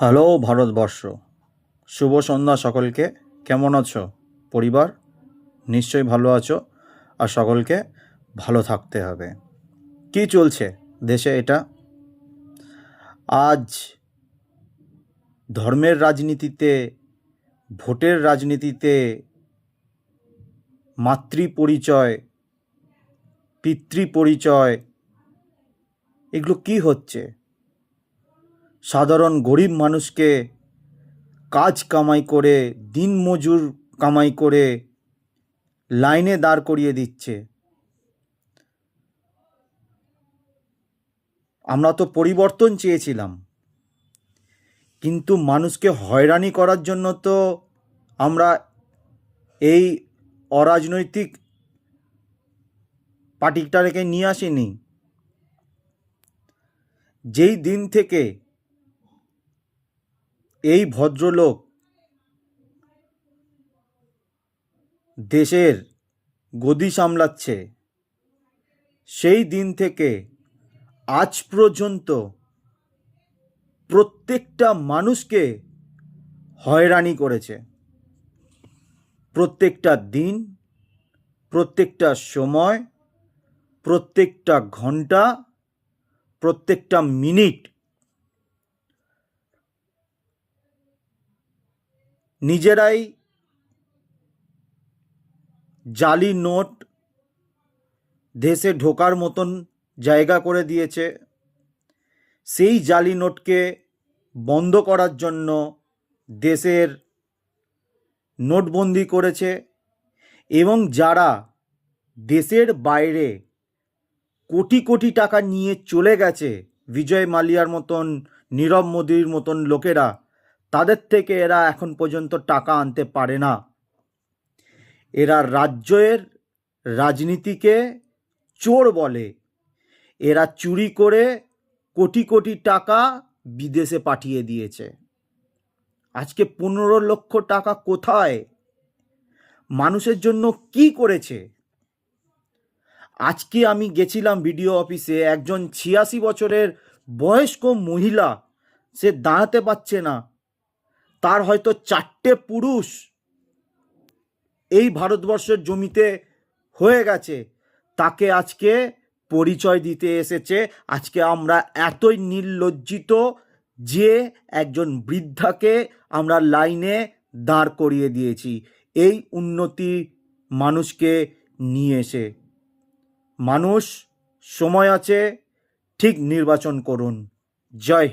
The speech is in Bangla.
হ্যালো ভারতবর্ষ, শুভ সন্ধ্যা সকলকে। কেমন আছো পরিবার? নিশ্চয়ই ভালো আছো, আর সকলকে ভালো থাকতে হবে। কি চলছে দেশে? এটা আজ ধর্মের রাজনীতিতে, ভোটের রাজনীতিতে, মাতৃপরিচয়, পিতৃপরিচয়, এগুলো কি হচ্ছে? সাধারণ গরিব মানুষকে কাজ কামাই করে, দিনমজুর কামাই করে লাইনে দাঁড় করিয়ে দিচ্ছে। আমরা তো পরিবর্তন চেয়েছিলাম, কিন্তু মানুষকে হয়রানি করার জন্য তো আমরা এই অরাজনৈতিক পার্টিটাকে নিয়ে আসিনি। যেই দিন থেকে এই ভদ্রলোক দেশের গদি সামলাচ্ছে, সেই দিন থেকে আজ পর্যন্ত প্রত্যেকটা মানুষকে হয়রানি করেছে। প্রত্যেকটা দিন, প্রত্যেকটা সময়, প্রত্যেকটা ঘন্টা, প্রত্যেকটা মিনিট নিজেরাই জালি নোট দেশে ঢোকার মতন জায়গা করে দিয়েছে। সেই জালি নোটকে বন্ধ করার জন্য দেশের নোটবন্দি করেছে, এবং যারা দেশের বাইরে কোটি কোটি টাকা নিয়ে চলে গেছে, বিজয় মালিয়ার মতন, নীরব মোদীর মতন লোকেরা, তাদের থেকে এরা এখন পর্যন্ত টাকা আনতে পারে না। এরা রাজ্যের রাজনীতিকে চোর বলে। এরা চুরি করে কোটি কোটি টাকা বিদেশে পাঠিয়ে দিয়েছে। আজকে 15 লক্ষ টাকা কোথায়? মানুষের জন্য কি করেছে? আজকে আমি গেছিলাম বিডিও অফিসে, একজন 86 বছরের বয়স্ক মহিলা, সে দাঁড়াতে পারছে না। তার হয়তো 4টে পুরুষ এই ভারতবর্ষের জমিতে হয়ে গেছে। তাকে আজকে পরিচয় দিতে এসেছে। আজকে আমরা এতই নির্লজ্জিত যে একজন বৃদ্ধাকে আমরা লাইনে দাঁড় করিয়ে দিয়েছি এই উন্নতি মানুষকে নিয়ে এসে। মানুষ, সময় আছে, ঠিক নির্বাচন করুন। জয় হিন্দ।